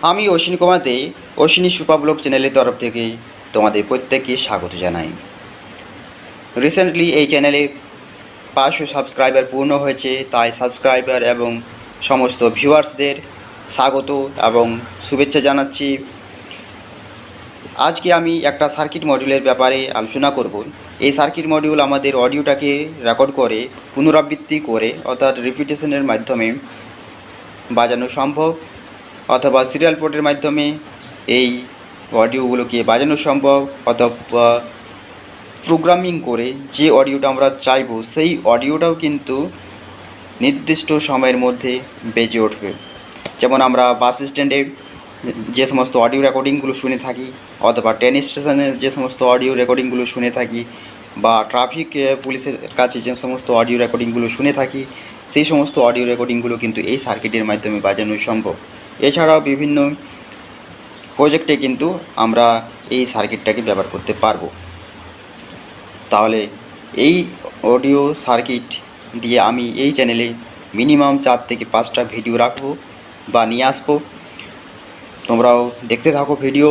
আমি অশ্বিনী কুমার দে, Ashwini super blog চ্যানেলের তরফ থেকে তোমাদের প্রত্যেককে স্বাগত জানাই। রিসেন্টলি এই চ্যানেলে 500 সাবস্ক্রাইবার পূর্ণ হয়েছে, তাই সাবস্ক্রাইবার এবং সমস্ত ভিউয়ার্সদের স্বাগত এবং শুভেচ্ছা জানাচ্ছি। আজকে আমি একটা সার্কিট মডিউলের ব্যাপারে আলোচনা করব। এই সার্কিট মডিউল আমাদের অডিওটাকে রেকর্ড করে পুনরাবৃত্তি করে অর্থাৎ রিপিটেশনের মাধ্যমে বাজানো সম্ভব, অথবা সিরিয়াল পোর্টের মাধ্যমে এই অডিওগুলোকে বাজানো সম্ভব, অথবা প্রোগ্রামিং করে যে অডিওটা আমরা চাইবো সেই অডিওটাও কিন্তু নির্দিষ্ট সময়ের মধ্যে বেজে উঠবে। যেমন আমরা বাস স্ট্যান্ডে যে সমস্ত অডিও রেকর্ডিংগুলো শুনে থাকি, অথবা ট্রেন স্টেশনে যে সমস্ত অডিও রেকর্ডিংগুলো শুনে থাকি, বা ট্রাফিক পুলিশের কাছে যে সমস্ত অডিও রেকর্ডিংগুলো শুনে থাকি, সেই সমস্ত অডিও রেকর্ডিংগুলো কিন্তু এই সার্কিটের মাধ্যমে বাজানো সম্ভব। এছাড়াও বিভিন্ন প্রজেক্টে কিন্তু আমরা এই সার্কিটটাকে ব্যবহার করতে পারবো। তাহলে এই অডিও সার্কিট দিয়ে আমি এই চ্যানেলে মিনিমাম 4 থেকে 5টা ভিডিও রাখবো বা নিয়ে আসবো। তোমরাও দেখতে থাকো ভিডিও।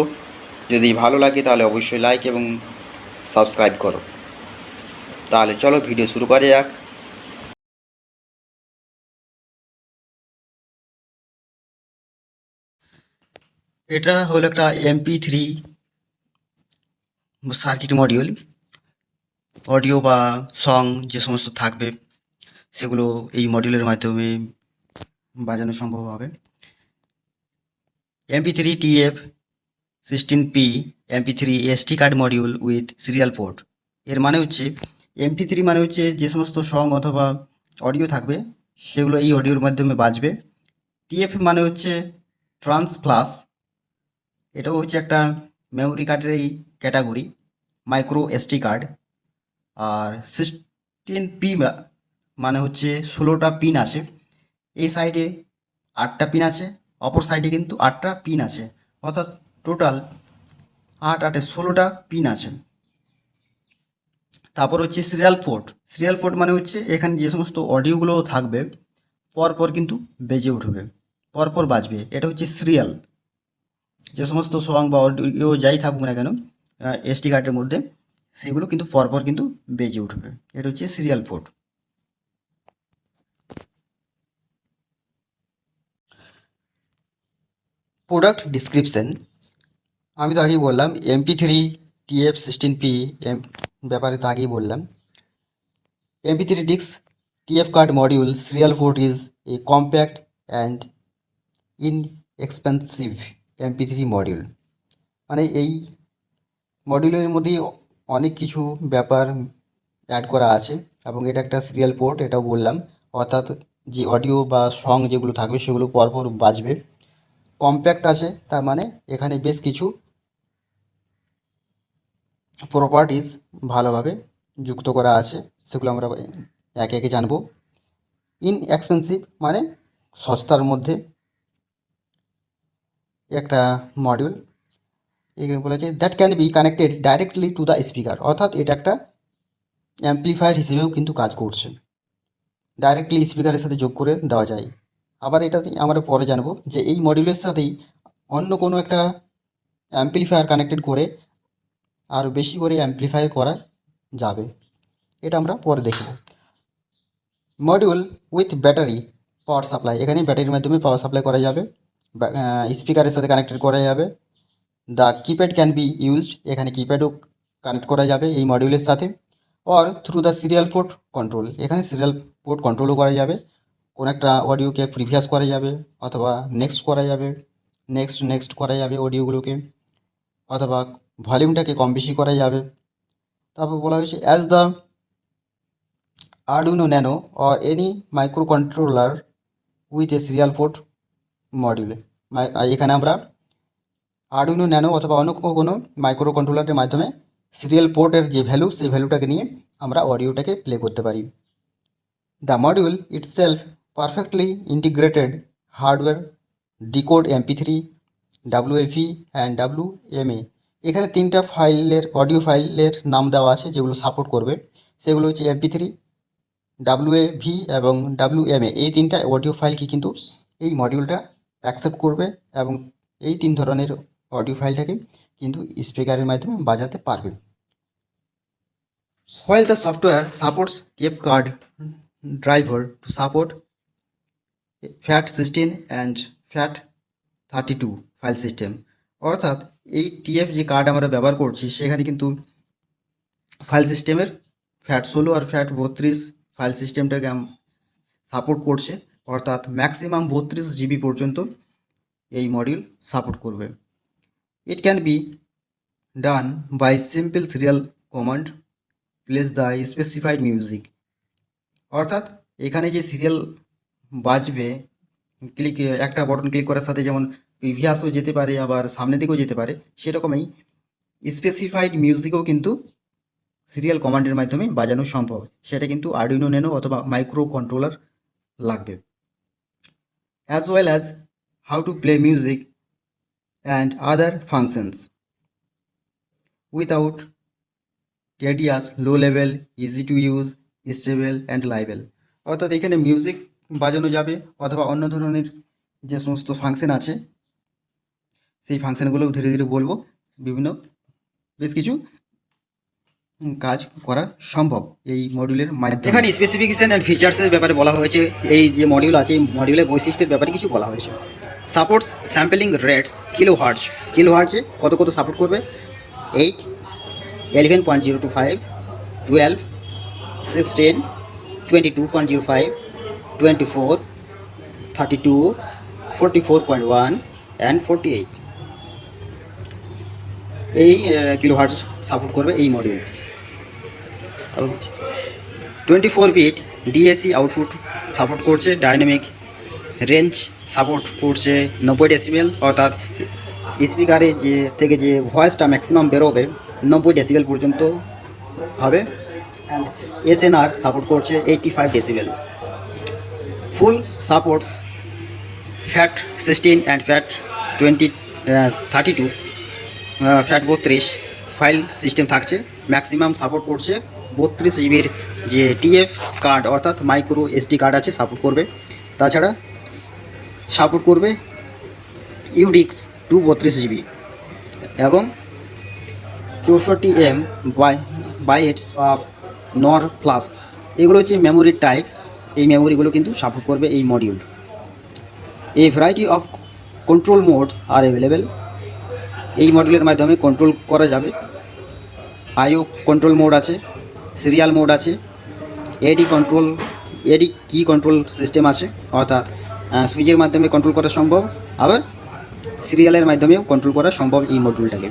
যদি ভালো লাগে তাহলে অবশ্যই লাইক এবং সাবস্ক্রাইব করো। তাহলে চলো ভিডিও শুরু করা যাক। এটা হলো একটা MP3 সার্কিট মডিউল। অডিও বা সং যে সমস্ত থাকবে সেগুলো এই মডিউলের মাধ্যমে বাজানো সম্ভব হবে। MP3 TF16P MP3 SD card module with serial port. এর মানে হচ্ছে MP3 মানে হচ্ছে যে সমস্ত সং অথবা অডিও থাকবে সেগুলো এই অডিওর মাধ্যমে বাজবে। TF মানে হচ্ছে ট্রান্স ফ্লাশ, এটাও হচ্ছে একটা মেমোরি কার্ডের এই ক্যাটাগরি, মাইক্রো SD কার্ড। আর 16P মানে হচ্ছে 16টা পিন আছে। এই সাইডে 8টা পিন আছে, অপর সাইডে কিন্তু 8টা পিন আছে, অর্থাৎ টোটাল 8 8 16টা পিন আছে। তারপর হচ্ছে সিরিয়াল পোর্ট। সিরিয়াল পোর্ট মানে হচ্ছে এখানে যে সমস্ত অডিওগুলো থাকবে পরপর কিন্তু বেজে উঠবে, পরপর বাজবে। এটা হচ্ছে সিরিয়াল। যে সমস্ত সং বা অডিও যাই থাকুক না কেন SD কার্ডের মধ্যে, সেগুলো কিন্তু পরপর কিন্তু বেজে উঠবে। এটা হচ্ছে সিরিয়াল পোর্ট। Product description. আমি তো আগেই বললাম MP3 TF16P ব্যাপারে তো আগেই বললাম। MP3 disc TF card module serial port is a compact and inexpensive MP3 module। মানে এই মডিউলের মধ্যে অনেক কিছু ব্যাপার অ্যাড করা আছে এবং এটা একটা সিরিয়াল পোর্ট, এটাও বললাম। অর্থাৎ যে অডিও বা সং যেগুলো থাকবে সেগুলো পরপর বাজবে। কম্প্যাক্ট আছে, তার মানে এখানে বেশ কিছু প্রপার্টিস ভালোভাবে যুক্ত করা আছে, সেগুলো আমরা একে একে জানবো। ইনএক্সপেন্সিভ মানে সস্তার মধ্যে একটা মডিউল। এখানে বলেছে that can be connected directly to the speaker, অর্থাৎ এটা একটা অ্যাম্প্লিফায়ার হিসেবেও কিন্তু কাজ করছে, ডাইরেক্টলি স্পিকারের সাথে যোগ করে দেওয়া যায়। আবার এটা আমরা পরে জানবো যে এই মডিউলের সাথেই অন্য কোনো একটা অ্যাম্প্লিফায়ার কানেক্টেড করে আরও বেশি করে অ্যাম্প্লিফাই করা যাবে, এটা আমরা পরে দেখব। Module with battery power supply, এখানে ব্যাটারির মাধ্যমে পাওয়ার সাপ্লাই করা যাবে, স্পিকারের সাথে কানেক্টেড করা যাবে। The keypad can be used, এখানে কিপ্যাডও কানেক্ট করা যাবে এই মডিউলের সাথে। Or through the serial port control, এখানে সিরিয়াল পোর্ট কন্ট্রোলও করা যাবে। কোনো একটা অডিওকে প্রিভিয়াস করা যাবে, অথবা নেক্সট করা যাবে, নেক্সট নেক্সট করা যাবে অডিওগুলোকে, অথবা ভলিউমটাকে কম বেশি করা যাবে। তারপর বলা হয়েছে as the Arduino nano or any micro controller with a serial port মডিউলে। এখানে আমরা আরডুইনো ন্যানো অথবা অন্য কোনো মাইক্রো কন্ট্রোলারের মাধ্যমে সিরিয়াল পোর্টের যে ভ্যালু, সেই ভ্যালুটাকে নিয়ে আমরা অডিওটাকে প্লে করতে পারি। The module itself perfectly integrated hardware decode MP3 WAV and WMA। এখানে 3টা ফাইলের অডিও ফাইলের নাম দেওয়া আছে যেগুলো সাপোর্ট করবে, সেগুলো হচ্ছে MP3, WAV এবং WMA। এই 3টা অডিও ফাইলকে কিন্তু এই মডিউলটা অ্যাকসেপ্ট করবে এবং এই 3 ধরনের অডিও ফাইলটাকে কিন্তু স্পিকারের মাধ্যমে বাজাতে পারবে। While the software supports tape card driver to support FAT16 and FAT32 file system, অর্থাৎ এই টিএফ যে কার্ড আমরা ব্যবহার করছি সেখানে কিন্তু ফাইল সিস্টেমের FAT16 আর FAT32 ফাইল সিস্টেমটাকে সাপোর্ট করছে, অর্থাৎ ম্যাক্সিমাম 32 জিবি পর্যন্ত এই মডিউল সাপোর্ট করবে। It can be done by simple serial command place the specified music, অর্থাৎ এখানে যে সিরিয়াল বাজবে ক্লিক একটা বটন ক্লিক করার সাথে যেমন প্রিভিয়াসও যেতে পারে আবার সামনের দিকেও যেতে পারে, সেরকমই স্পেসিফাইড মিউজিকও কিন্তু সিরিয়াল কমান্ডের মাধ্যমে বাজানো সম্ভব। সেটা কিন্তু আরডুইনো ন্যানো অথবা মাইক্রো কন্ট্রোলার লাগবে। As well as how to play music and other functions without tedious, low level, easy to use, stable and liable, অর্থাৎ এখানে মিউজিক বাজানো যাবে অথবা অন্য ধরনের যে সমস্ত ফাংশন আছে সেই ফাংশনগুলোও ধীরে ধীরে বলবো। বিভিন্ন বেশ কিছু কাজ করা সম্ভব এই মডিউলের মাধ্যমে। এখানে স্পেসিফিকেশন অ্যান্ড ফিচার্সের ব্যাপারে বলা হয়েছে। এই যে মডিউল আছে এই মডিউলের বৈশিষ্ট্যের ব্যাপারে কিছু বলা হয়েছে। সাপোর্টস স্যাম্পলিং রেটস কিলোহার্টজ, কিলোহার্টজে কত কত সাপোর্ট করবে? 8, 11.025, 12, 16, 22.05, 24, 32, 44.1 অ্যান্ড 48 এই কিলোহার্টজ সাপোর্ট করবে এই module. 24 bit DAC output support করছে। ডাইনামিক রেঞ্জ সাপোর্ট করছে 90 ডেসিবেল, অর্থাৎ স্পিকারে যে থেকে যে ভয়েসটা ম্যাক্সিমাম বেরোবে 90 ডেসিবেল পর্যন্ত হবে। অ্যান্ড এসএনআর সাপোর্ট করছে 85 decibel. Full support FAT16 and FAT32 FAT32 file system থাকছে। ম্যাক্সিমাম সাপোর্ট করছে 32 জিবির যে টিএফ কার্ড অর্থাৎ মাইক্রো এসডি কার্ড আছে সাপোর্ট করবে। তাছাড়া সাপোর্ট করবে ইউডিক্স 32 জিবি এবং 64 বাইটস অফ নর প্লাস, এগুলো হচ্ছে মেমোরির টাইপ। এই মেমোরিগুলো কিন্তু সাপোর্ট করবে এই module. A variety of control modes are available, এই মডিউলের মাধ্যমে কন্ট্রোল করা যাবে। আইও কন্ট্রোল মোড আছে, সিরিয়াল মোড আছে, এডি কি কন্ট্রোল সিস্টেম আছে, অর্থাৎ সুইচের মাধ্যমে কন্ট্রোল করা সম্ভব, আবার সিরিয়ালের মাধ্যমেও কন্ট্রোল করা সম্ভব এই মডিউলটাকে।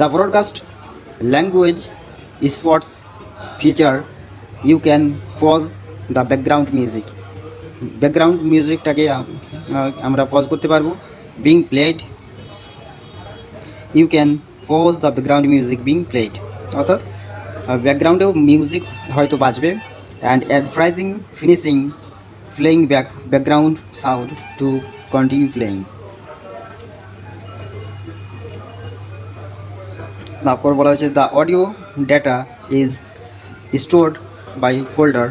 The broadcast language spots feature, you can pause the background music, background মিউজিকটাকে আমরা পজ করতে পারবো। Being played, you can pause the background music being played, অর্থাৎ ব্যাকগ্রাউন্ডেও মিউজিক হয়তো বাজবে। And advertising finishing playing background sound to continue playing. তারপর বলা হয়েছে the audio data is stored by folder,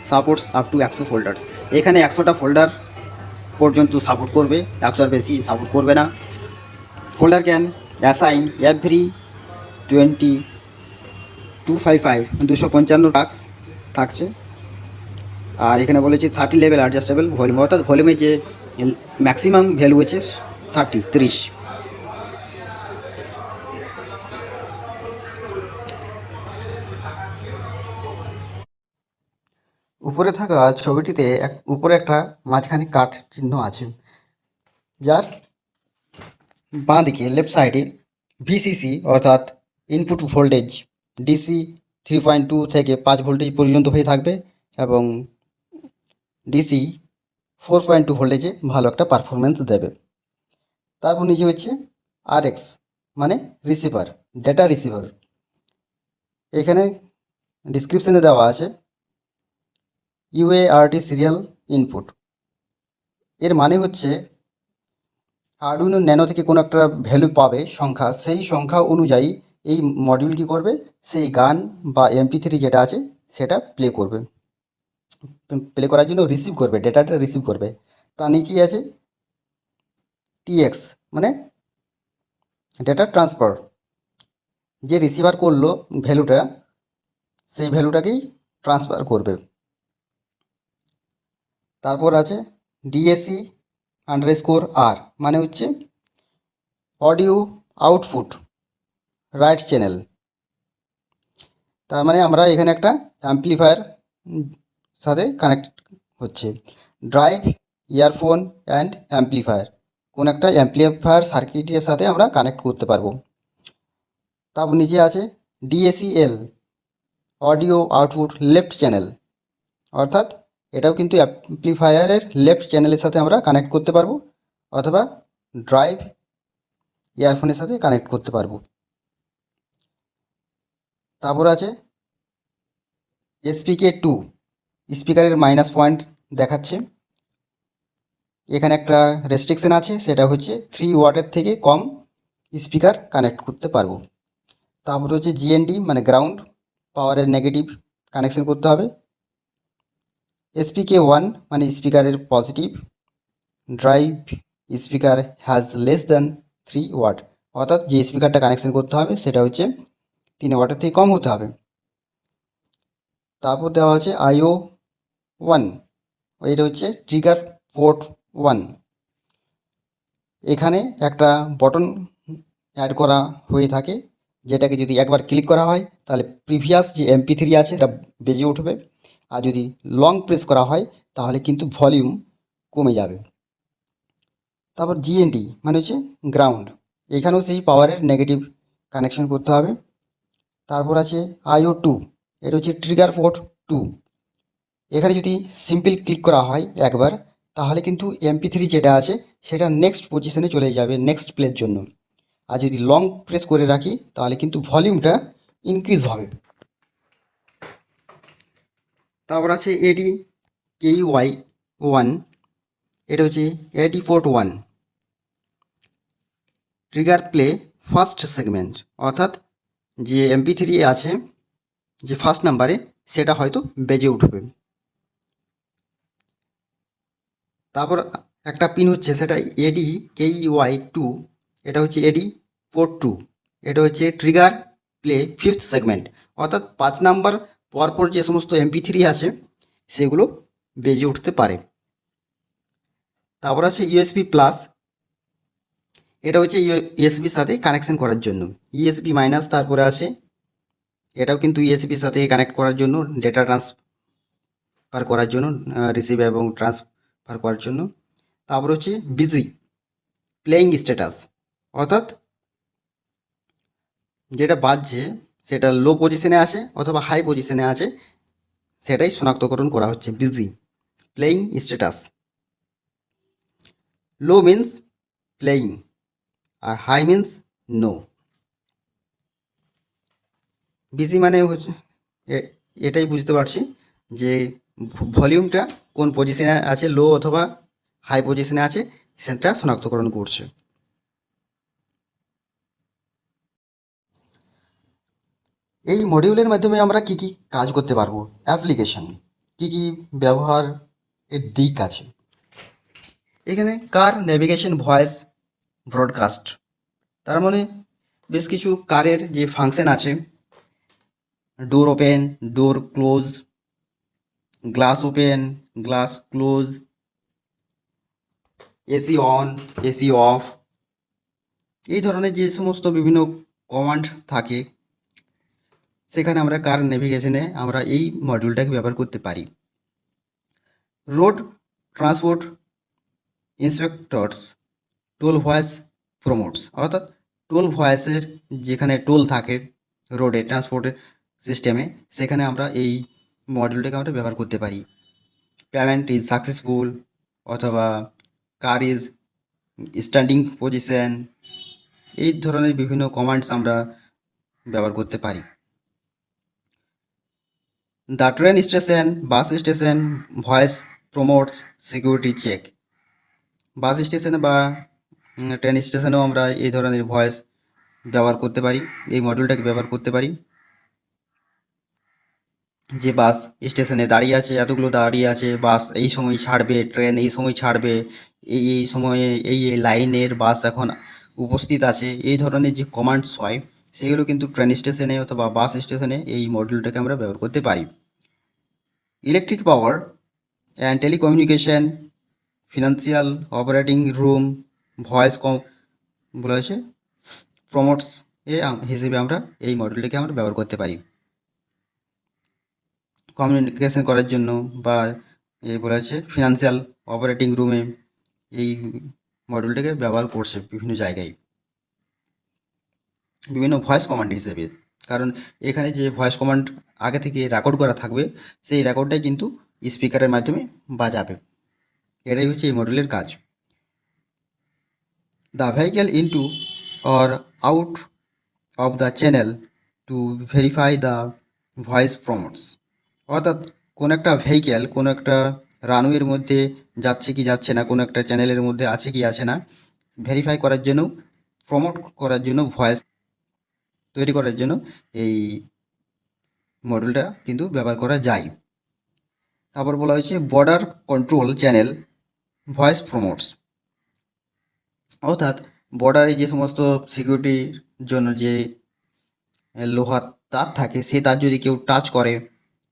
supports up to 100 folders, এখানে 100টা folder পর্যন্ত সাপোর্ট করবে, 100-এর বেশি সাপোর্ট করবে না। Folder can assign every 255 task থাকছে। আর এখানে বলেছে 30 লেভেল অ্যাডজাস্টেবল ভলিউম, অর্থাৎ ভলিউমের যে ম্যাক্সিমাম ভ্যালু হচ্ছে 30। উপরে থাকা ছবিটিতে উপরে একটা মাঝখানে কাট চিহ্ন আছে, যার বাঁ দিকে লেফট সাইডে ভিসিসি অর্থাৎ ইনপুট ভোল্টেজ ডিসি 3.2 থেকে 5 ভোল্টেজ পর্যন্ত হয়ে থাকবে এবং ডিসি 4.2 ভোল্টেজে ভালো একটা পারফরমেন্স দেবে। তারপর নিচে হচ্ছে আরএক্স মানে রিসিভার, ডেটা রিসিভার। এখানে ডিসক্রিপশানে দেওয়া আছে ইউএআরটি সিরিয়াল ইনপুট, এর মানে হচ্ছে আরডুইনো ন্যানো থেকে কোনো একটা ভ্যালু পাবে সংখ্যা, সেই সংখ্যা অনুযায়ী এই মডিউল কী করবে, সেই গান বা MP3 যেটা আছে সেটা প্লে করবে, প্লে করার জন্য রিসিভ করবে, ডেটাটা রিসিভ করবে। তার নিচেই আছে টিএক্স মানে ডেটা ট্রান্সফার, যে রিসিভার করলো ভ্যালুটা সেই ভ্যালুটাকেই ট্রান্সফার করবে। তারপর আছে ডিএসি আন্ডারস্কোর আর, মানে হচ্ছে অডিও আউটপুট রাইট চ্যানেল। তার মানে আমরা এখানে একটা অ্যাম্পলিফায়ার সাথে কানেক্ট হচ্ছে, ড্রাইভ, ইয়ারফোন অ্যান্ড অ্যাম্পলিফায়ার, কোন একটা অ্যাম্পলিফায়ার সার্কিটের সাথে আমরা কানেক্ট করতে পারবো। তারপর নিচে আছে ডিএসিএল, অডিও আউটপুট লেফট চ্যানেল, অর্থাৎ এটাও কিন্তু অ্যাম্পলিফায়ারের লেফট চ্যানেলের সাথে আমরা কানেক্ট করতে পারবো, অথবা ড্রাইভ, ইয়ারফোনের সাথে কানেক্ট করতে পারবো। তারপর আছে SPK2, স্পিকারের মাইনাস পয়েন্ট দেখাচ্ছে। এখানে একটা রেস্ট্রিকশন আছে, সেটা হচ্ছে 3 ওয়াটের থেকে কম স্পিকার কানেক্ট করতে পারবো। তারপর হচ্ছে GND মানে গ্রাউন্ড, পাওয়ারের নেগেটিভ কানেকশন করতে হবে। SPK1 মানে স্পিকারের positive, drive speaker has less than 3 watt, অর্থাৎ যে স্পিকারটা কানেকশন করতে হবে সেটা হচ্ছে 3 ওয়াটের থেকে কম হতে হবে। তারপর দেওয়া আছে IO1, এটা হচ্ছে ট্রিগার পোর্ট 1। এখানে একটা বটন অ্যাড করা হয়ে থাকে, যেটাকে যদি একবার ক্লিক করা হয় তাহলে প্রিভিয়াস যে MP3 আছে সেটা বেজে উঠবে, আর যদি লং প্রেস করা হয় তাহলে কিন্তু ভলিউম কমে যাবে। তারপর GND মানে হচ্ছে গ্রাউন্ড, এখানেও সেই পাওয়ারের নেগেটিভ কানেকশন করতে হবে। তারপর আছে IO2, এটা হচ্ছে ট্রিগার পোর্ট 2। এখানে যদি সিম্পল ক্লিক করা হয় একবার, তাহলে কিন্তু MP3 যেটা আছে সেটা নেক্সট পজিশনে চলে যাবে নেক্সট প্লের জন্য, আর যদি লং প্রেস করে রাখি তাহলে কিন্তু ভলিউমটা ইনক্রিজ হবে। তারপর আছে ADKY1, এটা হচ্ছে AD port 1, trigger play first segment, অর্থাৎ যে MP3 আছে যে ফার্স্ট নাম্বারে সেটা হয়তো বেজে উঠবে। তারপর একটা পিন হচ্ছে সেটা ADKY2, এটা হচ্ছে AD পোর্ট 2, এটা হচ্ছে ট্রিগার প্লে ফিফথ সেগমেন্ট, অর্থাৎ 5 নাম্বার পরপর যে সমস্ত MP3 আছে সেগুলো বেজে উঠতে পারে। তারপর আছে USB প্লাস, এটা হচ্ছে ইউএসবির সাথে কানেকশন করার জন্য। USB মাইনাস তারপরে আছে, এটাও কিন্তু ইউএসবির সাথে কানেক্ট করার জন্য, ডেটা ট্রান্সফার করার জন্য, রিসিভ এবং ট্রান্সফার করার জন্য। তারপর হচ্ছে বিজি প্লেয়িং স্ট্যাটাস, অর্থাৎ যেটা বাজছে সেটা লো পজিশনে আছে অথবা হাই পজিশনে আছে সেটাই শনাক্তকরণ করা হচ্ছে busy playing status. Low means playing are high means no. Busy মানে হচ্ছে এটাই বুঝতে পারছি যে ভলিউমটা কোন পজিশনে আছে, লো অথবা হাই পজিশনে আছে সেটা শনাক্তকরণ করছে। এই মডিউলের মাধ্যমে আমরা কি কি কাজ করতে পারবো, অ্যাপ্লিকেশন কি কি ব্যবহার এর দিক আছে। এখানে কার নেভিগেশন ভয়েস ব্রডকাস্ট, তার মানে বেশ কিছু কারের যে ফাংশন আছে, door open, door close, glass open, glass close, AC on, AC of, এই ধরনের যে সমস্ত বিভিন্ন কমান্ড থাকে সেখানে আমরা কার নেভিগেশনে আমরা এই মডিউলটাকে ব্যবহার করতে পারি। Road transport inspectors toll voice promotes, অর্থাৎ টোল ভয়েসের যেখানে টোল থাকে রোডে ট্রান্সপোর্টের সিস্টেমে, সেখানে আমরা এই মডিউলটাকে আমরা ব্যবহার করতে পারি। পেমেন্ট ইজ সাকসেসফুল, অথবা কার ইজ স্ট্যান্ডিং পজিশন, এই ধরনের বিভিন্ন কমান্ডস আমরা ব্যবহার করতে পারি। The train station, bus station voice prompts security check, bus স্টেশনে বা ট্রেন স্টেশনেও আমরা এই ধরনের ভয়েস ব্যবহার করতে পারি, এই মডিউলটাকে ব্যবহার করতে পারি। যে বাস স্টেশনে দাঁড়িয়ে আছে, এতগুলো দাঁড়িয়ে আছে, বাস এই সময় ছাড়বে, ট্রেন এই সময় ছাড়বে, এই সময়ে এই লাইনের বাস এখন উপস্থিত আছে, এই ধরনের যে কমান্ডস হয় সেগুলো কিন্তু ট্রেন স্টেশনে অথবা বাস স্টেশনে এই মডিউলটাকে আমরা ব্যবহার করতে পারি। Electric power and telecommunication, financial, operating room, voice বলা হয়েছে প্রমোটস হিসেবে আমরা এই মডিউলটাকে আমরা ব্যবহার করতে পারি কমিউনিকেশন করার জন্য, বা বলা হচ্ছে ফিনান্সিয়াল অপারেটিং রুমে এই মডিউলটাকে ব্যবহার করছে বিভিন্ন জায়গায় বিভিন্ন ভয়েস কমান্ড হিসেবে। কারণ এখানে যে ভয়েস কমান্ড আগে থেকে রেকর্ড করা থাকবে সেই রেকর্ডটাই কিন্তু স্পিকারের মাধ্যমে বাজাবে। এটাই হচ্ছে এই মডিউলের কাজ। The vehicle into or out of the channel to verify the voice promotes. অর্থাৎ কোনো একটা ভেহিকেল কোনো একটা রানওয়ের মধ্যে যাচ্ছে কি যাচ্ছে না, কোনো একটা চ্যানেলের মধ্যে আছে কি আছে না ভেরিফাই করার জন্য, প্রমোট করার জন্য, ভয়েস তৈরি করার জন্য এই মডিউলটা কিন্তু ব্যবহার করা যায়। তারপর বলা হয়েছে border control channel voice promotes. অর্থাৎ বর্ডারে যে সমস্ত সিকিউরিটির জন্য যে লোহার তার থাকে সেই তার যদি কেউ টাচ করে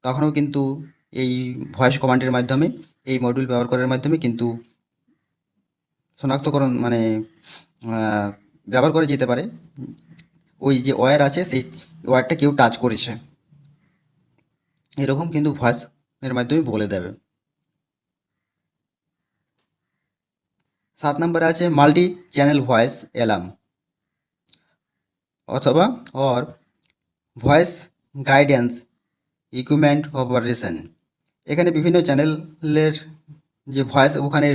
তখনও কিন্তু এই ভয়েস কমান্ডের মাধ্যমে এই মডিউল ব্যবহার করার মাধ্যমে কিন্তু শনাক্তকরণ মানে ব্যবহার করে যেতে পারে ওই যে ওয়্যার আছে সেই ওয়্যারটা কেউ টাচ করেছে, এরকম কিন্তু ভয়েস এর মাধ্যমে বলে দেবে। 7 নম্বরে আছে মাল্টি চ্যানেল ভয়েস অ্যালার্ম অথবা or voice guidance equipment operation. এখানে বিভিন্ন চ্যানেলের যে ভয়েস ওখানে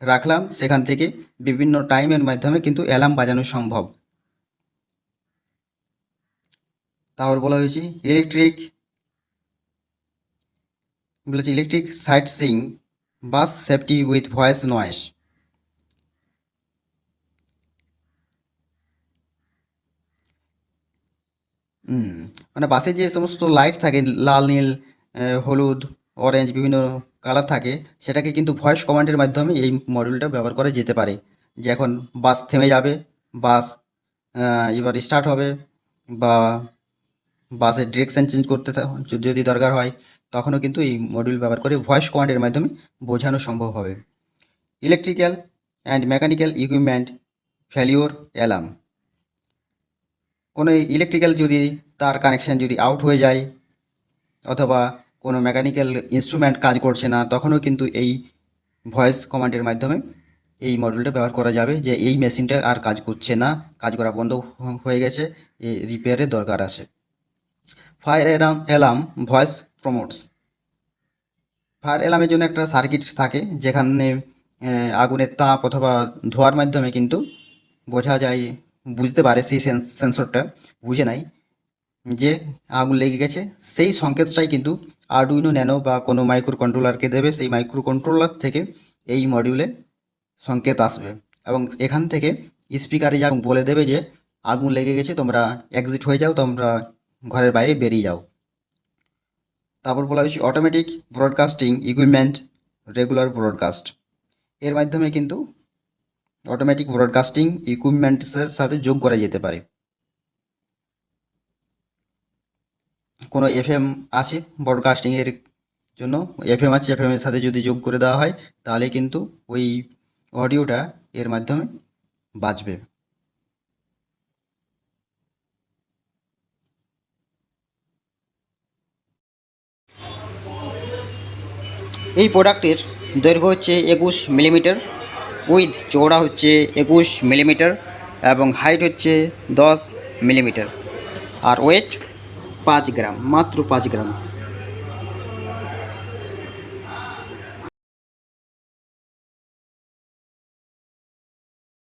রাখলাম, সেখান থেকে বিভিন্ন টাইমের মাধ্যমে কিন্তু অ্যালার্ম বাজানো সম্ভব। তারপর বলা হয়েছে electric sightseeing bus safety with voice noise. মানে বাসে যে সমস্ত লাইট থাকে লাল, নীল, হলুদ, অরেঞ্জ বিভিন্ন কালার থাকে, সেটাকে কিন্তু ভয়েস কমান্ডের মাধ্যমে এই মডিউলটা ব্যবহার করা যেতে পারে। যে এখন বাস থেমে যাবে, বাস এবার স্টার্ট হবে, বা বাসের ডিরেকশান চেঞ্জ করতে যদি দরকার হয় তখনও কিন্তু এই মডিউল ব্যবহার করে ভয়েস কমান্ডের মাধ্যমে বোঝানো সম্ভব হবে। Electrical and mechanical equipment failure alarm. কোনো ইলেকট্রিক্যাল যদি তার কানেকশান যদি আউট হয়ে যায় অথবা কোনো মেকানিক্যাল ইনস্ট্রুমেন্ট কাজ করছে না, তখনও কিন্তু এই ভয়েস কমান্ডের মাধ্যমে এই মডিউলটা ব্যবহার করা যাবে যে এই মেশিনটা আর কাজ করছে না, কাজ করা বন্ধ হয়ে গেছে, রিপেয়ারের দরকার আছে। Fire alarm voice promotes. Fire অ্যালার্মের জন্য একটা সার্কিট থাকে যেখানে আগুনের তাপ অথবা ধোঁয়ার মাধ্যমে কিন্তু বোঝা যায়, বুঝতে পারে সেই সেন্সরটা বুঝে নেয় যে আগুন লেগে গেছে। সেই সংকেতটাই কিন্তু আরডুইনো ন্যানো বা কোনো মাইক্রো কন্ট্রোলারকে দেবে, সেই মাইক্রো কন্ট্রোলার থেকে এই মডিউলে সংকেত আসবে এবং এখান থেকে স্পিকারে যা বলে দেবে যে আগুন লেগে গেছে, তোমরা এক্সিট হয়ে যাও, তোমরা ঘরের বাইরে বেরিয়ে যাও। তারপর বলা হয়েছে automatic broadcasting equipment regular broadcast. এর মাধ্যমে কিন্তু অটোমেটিক ব্রডকাস্টিং ইকুইপমেন্টসের সাথে যোগ করা যেতে পারে। কোনো এফএম আছে ব্রডকাস্টিংয়ের জন্য, এফএম আছে, এফএমের সাথে যদি যোগ করে দেওয়া হয় তাহলে কিন্তু ওই অডিওটা এর মাধ্যমে বাজবে। এই প্রোডাক্টের দৈর্ঘ্য হচ্ছে 21 মিলিমিটার, উইথ চওড়া হচ্ছে 21 মিলিমিটার এবং হাইট হচ্ছে 10 মিলিমিটার, আর ওয়েট 5 গ্রাম, মাত্র 5 গ্রাম।